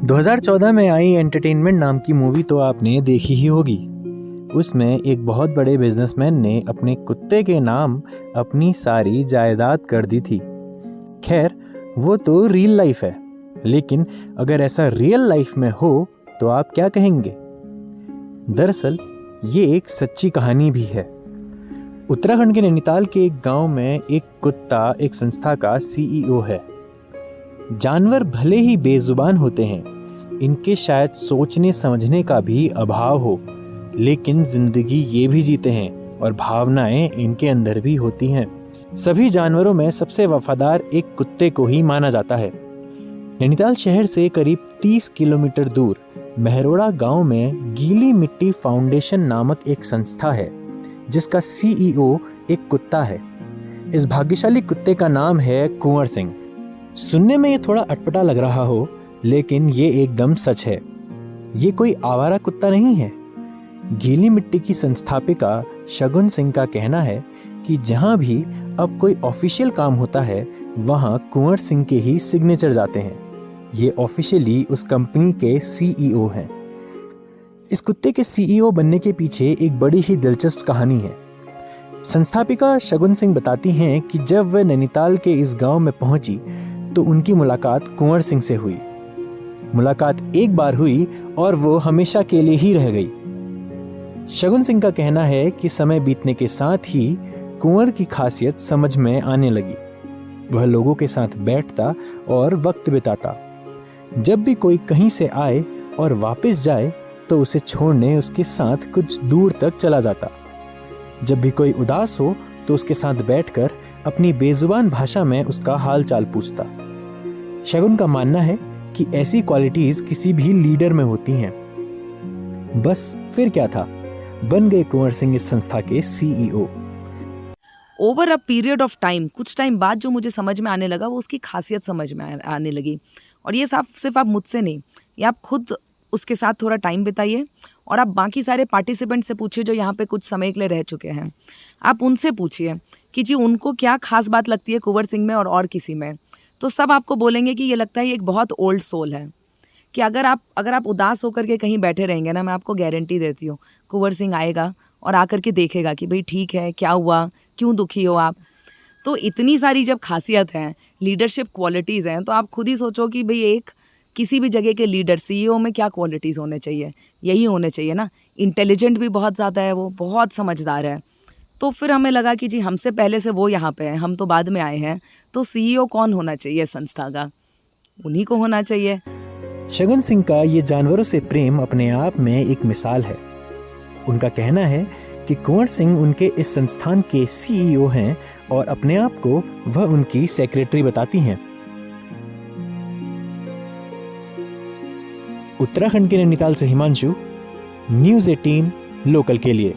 2014 में आई एंटरटेनमेंट नाम की मूवी तो आपने देखी ही होगी। उसमें एक बहुत बड़े बिजनेसमैन ने अपने कुत्ते के नाम अपनी सारी जायदाद कर दी थी। खैर, वो तो रियल लाइफ है, लेकिन अगर ऐसा रियल लाइफ में हो तो आप क्या कहेंगे? दरअसल ये एक सच्ची कहानी भी है। उत्तराखंड के नैनीताल के एक गांव में एक कुत्ता एक संस्था का सीईओ है। जानवर भले ही बेजुबान होते हैं, इनके शायद सोचने समझने का भी अभाव हो, लेकिन जिंदगी ये भी जीते हैं और भावनाएं इनके अंदर भी होती हैं। सभी जानवरों में सबसे वफादार एक कुत्ते को ही माना जाता है। नैनीताल शहर से करीब 30 किलोमीटर दूर महरोड़ा गांव में गीली मिट्टी फाउंडेशन नामक एक संस्था है, जिसका सीईओ एक कुत्ता है। इस भाग्यशाली कुत्ते का नाम है कुंवर सिंह। सुनने में ये थोड़ा अटपटा लग रहा हो, लेकिन ये एकदम सच है। ये कोई आवारा कुत्ता नहीं है। गीली मिट्टी की संस्थापिका शगुन सिंह का कहना है कि जहाँ भी अब कोई ऑफिशियल काम होता है, वहाँ कुंवर सिंह के ही सिग्नेचर जाते हैं। ये ऑफिशियली उस कंपनी के सीईओ हैं। इस कुत्ते के सीईओ बनने के पीछे एक बड़ी ही दिलचस्प कहानी है। संस्थापिका शगुन सिंह बताती हैं कि जब वह नैनीताल के इस गांव में पहुंची तो उनकी मुलाकात कुंवर सिंह से हुई। मुलाकात एक बार हुई और वो हमेशा के लिए ही रह गई। शगुन सिंह का कहना है कि समय बीतने के साथ ही कुंवर की खासियत समझ में आने लगी। वह लोगों के साथ बैठता और वक्त बिताता। जब भी कोई कहीं से आए और वापस जाए तो उसे छोड़ने उसके साथ कुछ दूर तक चला जाता। जब भी कोई उदास हो तो उसके साथ बैठकर अपनी बेजुबान भाषा में उसका हाल चाल पूछता। शगुन का मानना है कि ऐसी क्वालिटीज किसी भी लीडर में होती हैं। बस फिर क्या था, बन गए कुंवर सिंह इस संस्था के CEO. Over a period of time, कुछ टाइम बाद जो मुझे समझ में आने लगा वो उसकी खासियत समझ में आने लगी। और ये सिर्फ आप मुझसे नहीं, ये आप खुद उसके साथ थोड़ा टाइम बिताइए और आप बाकी सारे पार्टिसिपेंट से पूछिए जो यहाँ पे कुछ समय के लिए रह चुके हैं। आप उनसे पूछिए कि जी उनको क्या खास बात लगती है कुंवर सिंह में और किसी में। तो सब आपको बोलेंगे कि ये लगता है ये एक बहुत ओल्ड सोल है। कि अगर आप उदास होकर के कहीं बैठे रहेंगे ना, मैं आपको गारंटी देती हूँ कुंवर सिंह आएगा और आकर के देखेगा कि भाई ठीक है, क्या हुआ, क्यों दुखी हो आप। तो इतनी सारी जब खासियत हैं, लीडरशिप क्वालिटीज़ हैं, तो आप खुद ही सोचो कि भाई एक किसी भी जगह के लीडर सीईओ में क्या क्वालिटीज़ होने चाहिए। यही होने चाहिए ना। इंटेलिजेंट भी बहुत ज़्यादा है, वो बहुत समझदार है। तो फिर हमें लगा कि जी हमसे पहले से वो यहाँ पे हैं, हम तो बाद में आए हैं, तो सीईओ कौन होना चाहिए संस्था का? उन्हीं को होना चाहिए। शगुन सिंह का ये जानवरों से प्रेम अपने आप में एक मिसाल है। उनका कहना है कि कुंवर सिंह उनके इस संस्थान के सीईओ हैं और अपने आप को वह उनकी सेक्रेटरी बताती हैं। उत्तराखंड के नैनीताल से हिमांशु, न्यूज़ 18 लोकल के लिए।